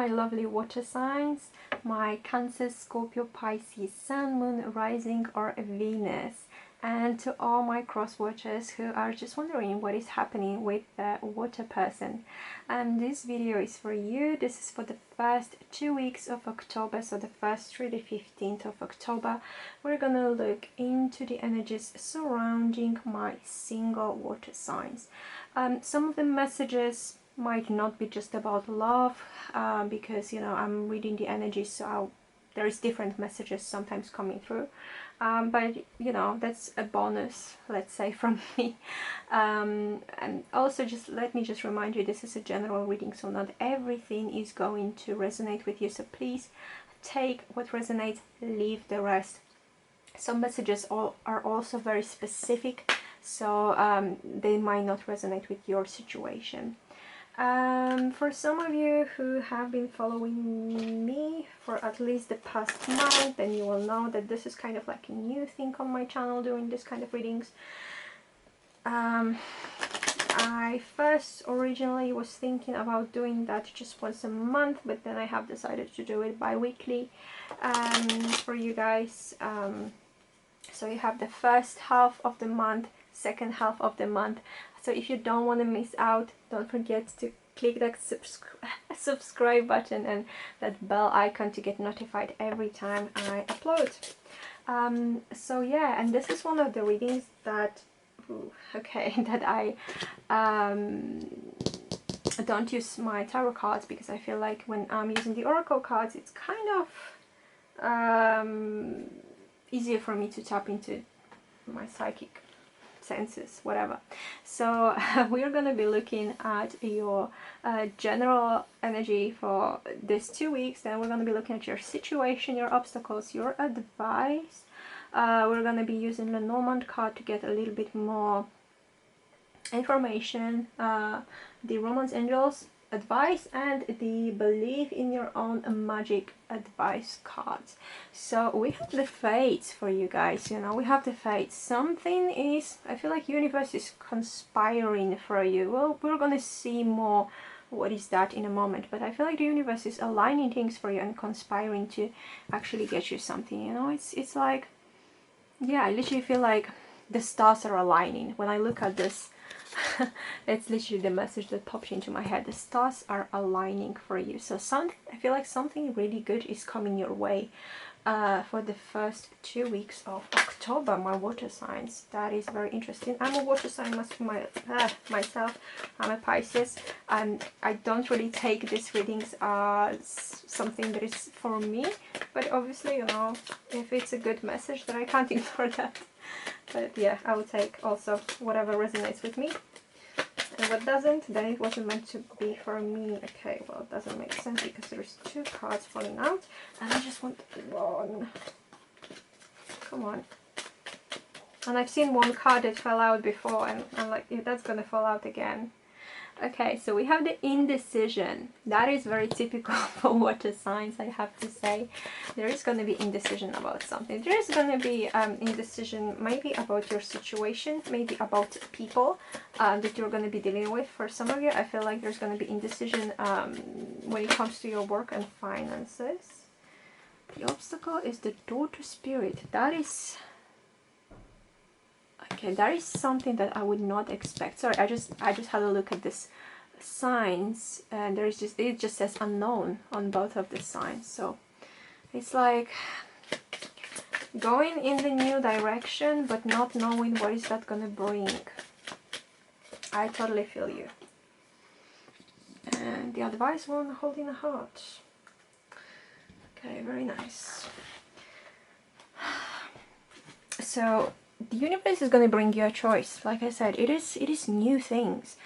lovely water signs, my Cancer, Scorpio, Pisces, Sun, Moon, Rising or Venus, and to all my cross watchers who are just wondering what is happening with the water person. And this video is for you. This is for the first 2 weeks of October, so the 1st through the 15th of October. We're gonna look into the energies surrounding my single water signs. Some of the messages might not be just about love, because you know I'm reading the energies, so there is different messages sometimes coming through, but you know that's a bonus, let's say, from me. And also just let me just remind you, this is a general reading, so not everything is going to resonate with you, so please take what resonates, leave the rest. Some messages are also very specific, so they might not resonate with your situation. For some of you who have been following me for at least the past month, then you will know that this is kind of like a new thing on my channel, doing this kind of readings. I first originally was thinking about doing that just once a month, but then I have decided to do it bi-weekly for you guys. So you have the first half of the month, second half of the month. So if you don't want to miss out, don't forget to click that subscribe button and that bell icon to get notified every time I upload. So yeah, and this is one of the readings that that I don't use my tarot cards, because I feel like when I'm using the oracle cards, it's kind of easier for me to tap into my psychic senses, whatever. So we're going to be looking at your general energy for these 2 weeks. Then we're going to be looking at your situation, your obstacles, your advice. We're going to be using the Lenormand card to get a little bit more information, the Romance Angels advice, and the Believe in Your Own Magic advice cards. So we have the fates for you guys, you know, we have the fates. Something is, I feel like universe is conspiring for you. Well, we're gonna see more what is that in a moment, but I feel like the universe is aligning things for you and conspiring to actually get you something, you know. It's like, yeah, I literally feel like the stars are aligning when I look at this. It's literally the message that popped into my head. The stars are aligning for you. So I feel like something really good is coming your way for the first 2 weeks of October, my water signs. That is very interesting. I'm a water sign myself. I'm a Pisces, and I don't really take these readings as something that is for me, but obviously, you know, if it's a good message, then I can't ignore that. But yeah, I will take also whatever resonates with me, and what doesn't, then it wasn't meant to be for me. Okay, well, it doesn't make sense because there's 2 cards falling out, and I just want one. Come on. And I've seen one card that fell out before, and I'm like, yeah, that's gonna fall out again. Okay, so we have the indecision. That is very typical for water signs, I have to say. There is going to be indecision about something. There is going to be indecision maybe about your situation, maybe about people that you're going to be dealing with. For some of you, I feel like there's going to be indecision when it comes to your work and finances. The obstacle is the door to spirit. That is... okay, that is something that I would not expect. Sorry, I just had a look at this signs, and there is it just says unknown on both of the signs. So it's like going in the new direction, but not knowing what is that gonna bring. I totally feel you. And the advice one, holding a heart. Okay, very nice. So the universe is going to bring you a choice. Like I said, it is new things.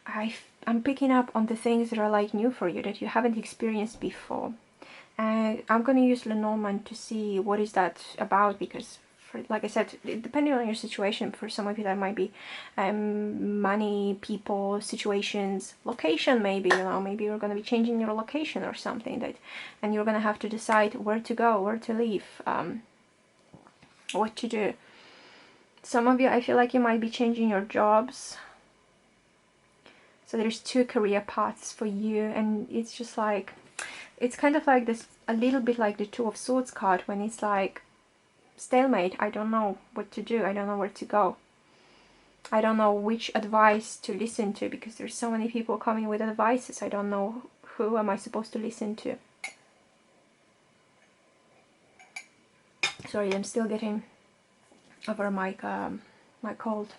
I'm picking up on the things that are like new for you, that you haven't experienced before. And I'm going to use Lenormand to see what is that about, because like I said, depending on your situation, for some of you that might be money, people, situations, location, maybe, you know, maybe you're going to be changing your location or something, and you're going to have to decide where to go, where to leave, what to do. Some of you, I feel like you might be changing your jobs. So there's 2 career paths for you, and it's just like it's kind of like this, a little bit like the Two of Swords card, when it's like stalemate. I don't know what to do. I don't know where to go. I don't know which advice to listen to, because there's so many people coming with advices. I don't know who am I supposed to listen to. Sorry, I'm still getting over my my cold.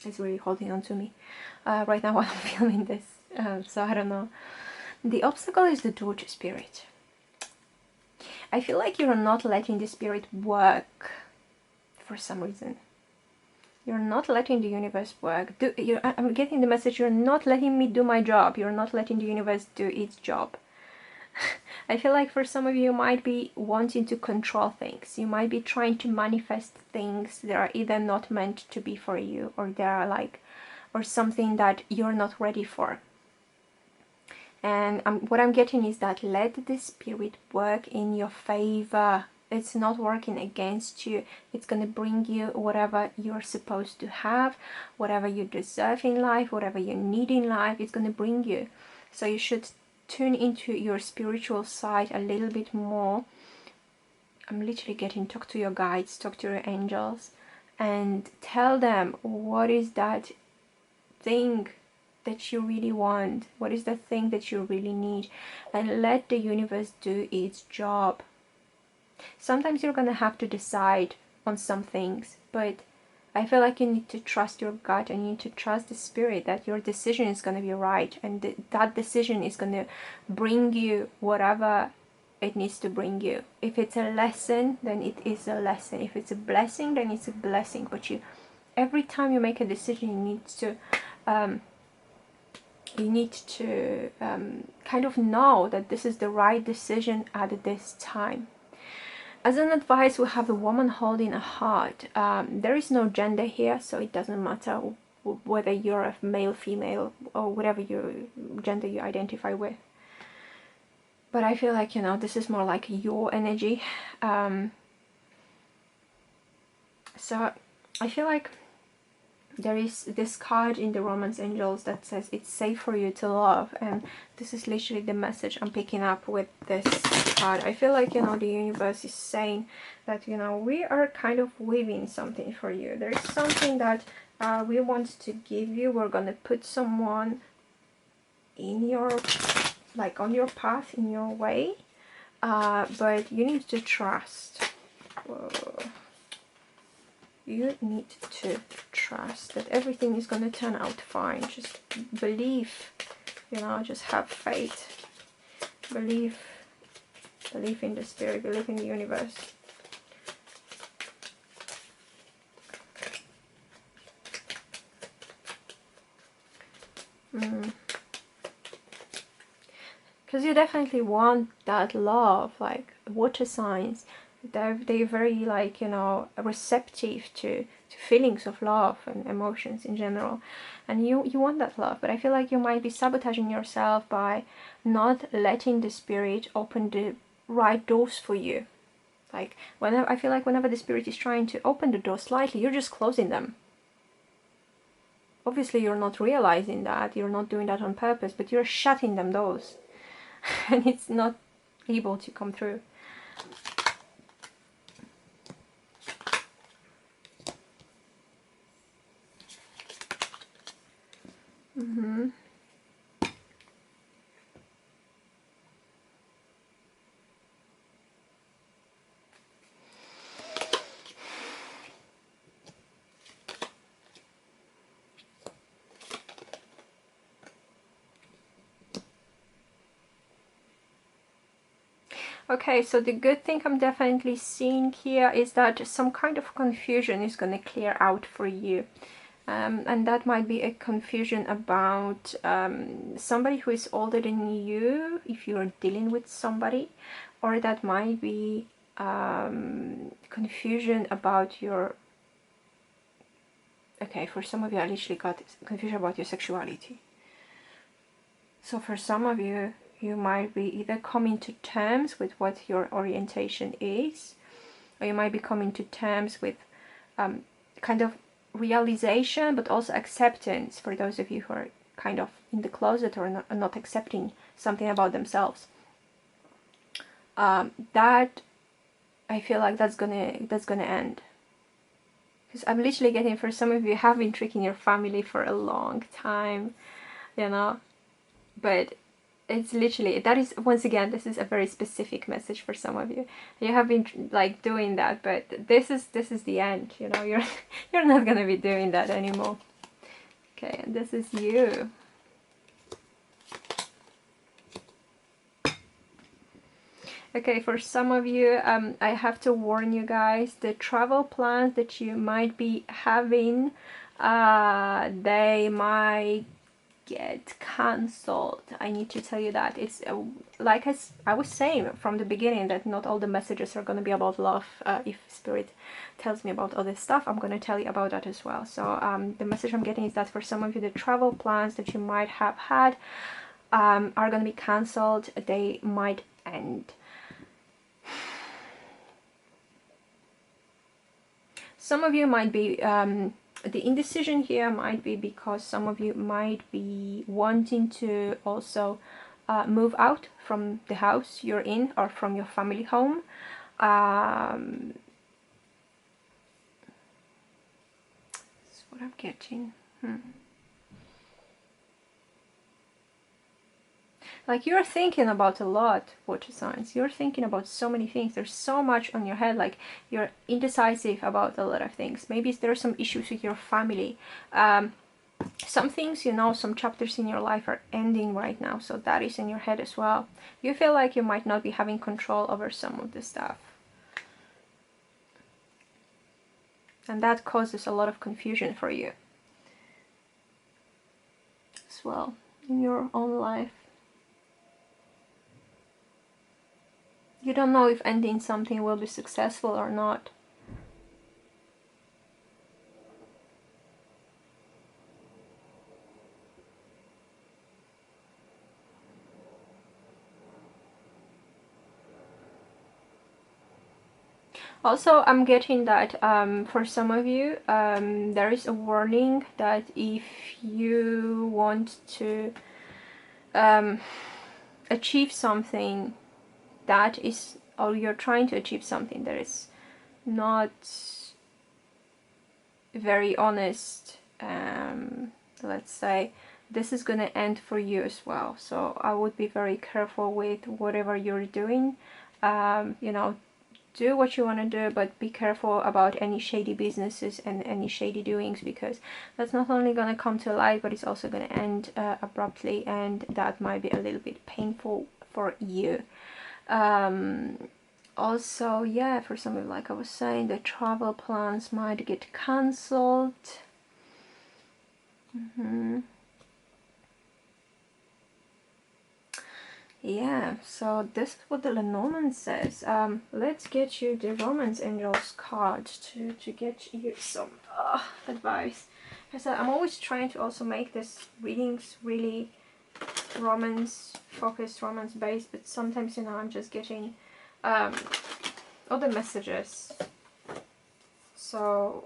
It's really holding on to me right now while I'm filming this. So I don't know. The obstacle is the Doge spirit. I feel like you're not letting the spirit work for some reason. You're not letting the universe work. I'm getting the message, you're not letting me do my job. You're not letting the universe do its job. I feel like for some of you, you might be wanting to control things. You might be trying to manifest things that are either not meant to be for you, or they are like, or something that you're not ready for. And what I'm getting is that let the spirit work in your favor. It's not working against you. It's going to bring you whatever you're supposed to have, whatever you deserve in life, whatever you need in life. It's going to bring you. So you should tune into your spiritual side a little bit more. I'm literally getting, talk to your guides, talk to your angels, and tell them what is that thing that you really want, what is the thing that you really need, and let the universe do its job. Sometimes you're gonna have to decide on some things, but I feel like you need to trust your gut, and you need to trust the spirit that your decision is gonna be right, and that decision is gonna bring you whatever it needs to bring you. If it's a lesson, then it is a lesson. If it's a blessing, then it's a blessing. But every time you make a decision, you need to kind of know that this is the right decision at this time. As an advice, we have a woman holding a heart. There is no gender here, so it doesn't matter whether you're a male, female, or whatever gender you identify with. But I feel like, you know, this is more like your energy. So I feel like there is this card in the Romance Angels that says it's safe for you to love, and this is literally the message I'm picking up with this card. I feel like, you know, the universe is saying that, you know, we are kind of weaving something for you. There is something that we want to give you. We're gonna put someone in your, like, on your path, in your way, but you need to trust. Whoa. You need to trust that everything is going to turn out fine. Just believe, you know, just have faith. Believe in the spirit, believe in the universe. Because you definitely want that love, like water signs. They're very, like, you know, receptive to feelings of love and emotions in general, and you want that love. But I feel like you might be sabotaging yourself by not letting the spirit open the right doors for you. Like, whenever I feel like whenever the spirit is trying to open the door slightly, you're just closing them. Obviously you're not realizing that, you're not doing that on purpose, but you're shutting them doors and it's not able to come through. Okay, so the good thing I'm definitely seeing here is that some kind of confusion is going to clear out for you. And that might be a confusion about somebody who is older than you, if you're dealing with somebody, or that might be confusion about your... Okay, for some of you I literally got confusion about your sexuality. So for some of you, you might be either coming to terms with what your orientation is, or you might be coming to terms with kind of realization, but also acceptance for those of you who are kind of in the closet or not accepting something about themselves. That, I feel like that's gonna end. Because I'm literally getting, for some of you, have been tricking your family for a long time, you know. But it's literally, that is, once again, this is a very specific message for some of you. You have been like doing that, but this is the end, you know. You're not gonna be doing that anymore. Okay, and this is you. Okay, for some of you, I have to warn you guys, the travel plans that you might be having, they might get cancelled. I need to tell you that. It's like I was saying from the beginning, that not all the messages are going to be about love. If Spirit tells me about other stuff, I'm going to tell you about that as well. So the message I'm getting is that for some of you, the travel plans that you might have had are going to be cancelled. They might end. Some of you might be, the indecision here might be because some of you might be wanting to also move out from the house you're in or from your family home. That's what I'm getting. Like, you're thinking about a lot, water signs. You're thinking about so many things. There's so much on your head. Like, you're indecisive about a lot of things. Maybe there are some issues with your family. Some things, you know, some chapters in your life are ending right now. So that is in your head as well. You feel like you might not be having control over some of the stuff. And that causes a lot of confusion for you as well in your own life. You don't know if ending something will be successful or not. Also, I'm getting that for some of you, there is a warning that if you want to achieve something that is, or you're trying to achieve something that is not very honest, let's say, this is going to end for you as well. So I would be very careful with whatever you're doing. You know, do what you want to do, but be careful about any shady businesses and any shady doings, because that's not only going to come to light, but it's also going to end abruptly, and that might be a little bit painful for you. Also, yeah, for some of you, like I was saying, the travel plans might get cancelled. Yeah, so this is what the Lenormand says. Let's get you the Romance Angels card to get you some advice. As I said, I'm always trying to also make this readings really romance focused, romance based, but sometimes, you know, I'm just getting other messages, so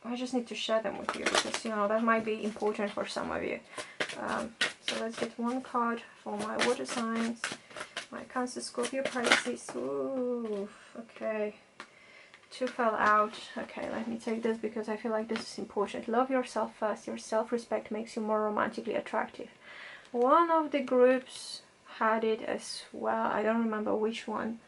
I just need to share them with you, because, you know, that might be important for some of you. So let's get one card for my water signs, my Cancer, Scorpio, Pisces. Ooh, okay, two fell out. Okay, let me take this because I feel like this is important. Love yourself first. Your self-respect makes you more romantically attractive. One of the groups had it as well. I don't remember which one,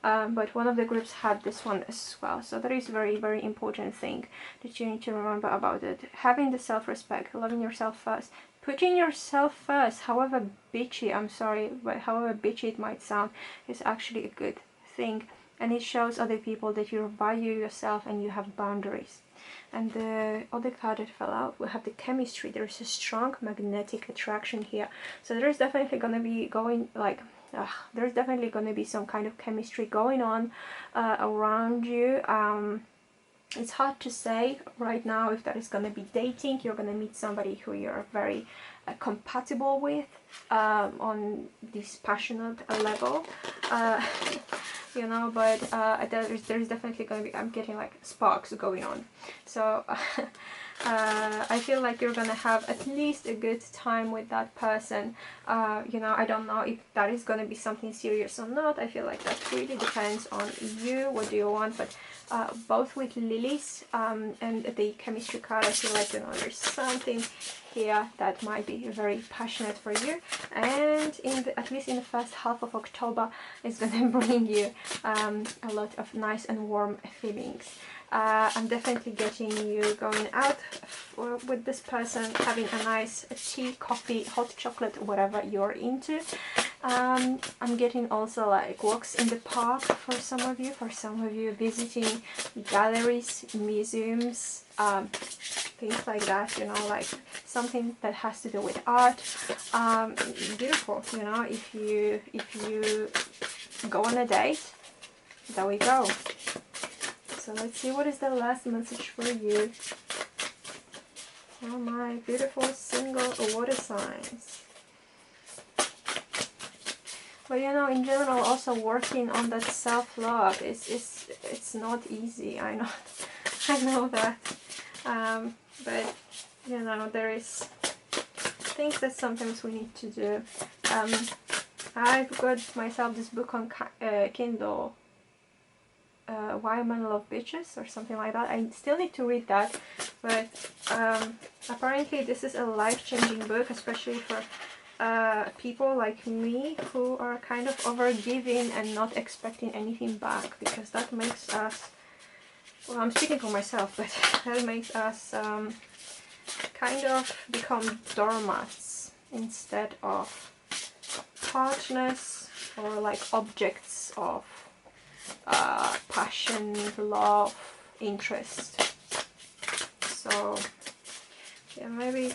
but one of the groups had this one as well. So that is very, very important thing that you need to remember about it. Having the self-respect, loving yourself first, putting yourself first, however bitchy, I'm sorry, but however bitchy it might sound, is actually a good thing. And it shows other people that you value yourself and you have boundaries. And the other card that fell out, we have the chemistry. There's a strong magnetic attraction here. So there's definitely going to be there's definitely going to be some kind of chemistry going on around you. It's hard to say right now if that is going to be dating. You're going to meet somebody who you're very compatible with on this passionate level. you know, but there's definitely going to be, I'm getting like sparks going on. So I feel like you're gonna have at least a good time with that person. You know, I don't know if that is gonna be something serious or not. I feel like that really depends on you. What do you want? But both with lilies and the chemistry card, I feel like, you know, there's something here that might be very passionate for you, and at least in the first half of October, it's gonna bring you a lot of nice and warm feelings. I'm definitely getting you going out with this person, having a nice tea, coffee, hot chocolate, whatever you're into. I'm getting also like walks in the park for some of you visiting galleries, museums, things like that, you know, like something that has to do with art. Beautiful, you know, if you go on a date, there we go. So let's see, what is the last message for you, for my beautiful single water signs. But you know, in general, also working on that self-love it's not easy. I know that, but you know, there is things that sometimes we need to do. I've got myself this book on Kindle, Why Men Love Bitches or something like that. I still need to read that, but apparently this is a life-changing book, especially for people like me who are kind of overgiving and not expecting anything back, because that makes us, well, I'm speaking for myself, but that makes us kind of become doormats instead of partners, or like objects of passion, love, interest. So yeah, maybe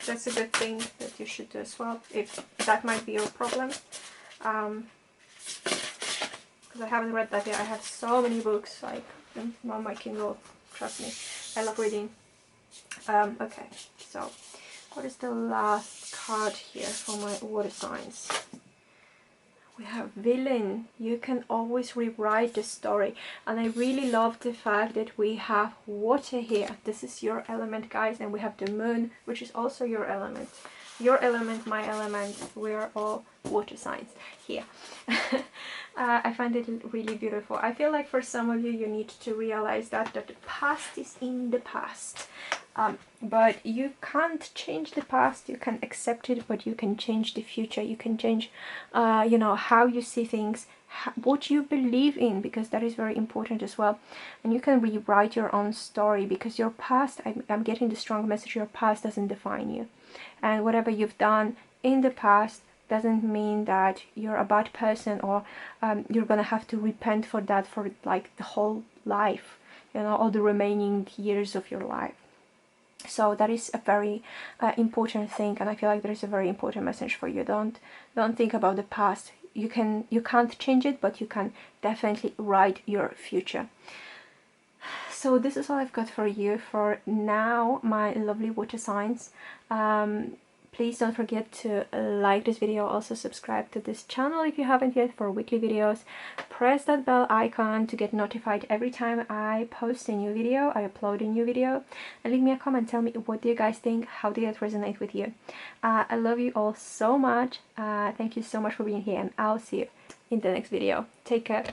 that's a good thing that you should do as well, if that might be your problem. Because I haven't read that yet. I have so many books like on my Kindle, trust me, I love reading. Okay, so what is the last card here for my water signs? We have villain. You can always rewrite the story, and I really love the fact that we have water here. This is your element, guys, and we have the moon, which is also your element. Your element, my element, we're all water signs here. I find it really beautiful. I feel like for some of you, you need to realize that the past is in the past. But you can't change the past. You can accept it, but you can change the future. You can change, you know, how you see things, what you believe in, because that is very important as well. And you can rewrite your own story, because your past, I'm getting the strong message, your past doesn't define you. And whatever you've done in the past doesn't mean that you're a bad person, or you're gonna have to repent for that for like the whole life, you know, all the remaining years of your life. So that is a very important thing, and I feel like there is a very important message for you. Don't think about the past. You can't change it, but you can definitely write your future. So this is all I've got for you for now, my lovely water signs. Please don't forget to like this video, also subscribe to this channel if you haven't yet for weekly videos. Press that bell icon to get notified every time I post a new video, I upload a new video, and leave me a comment. Tell me, what do you guys think? How did it resonate with you? I love you all so much. Thank you so much for being here, and I'll see you in the next video. Take care.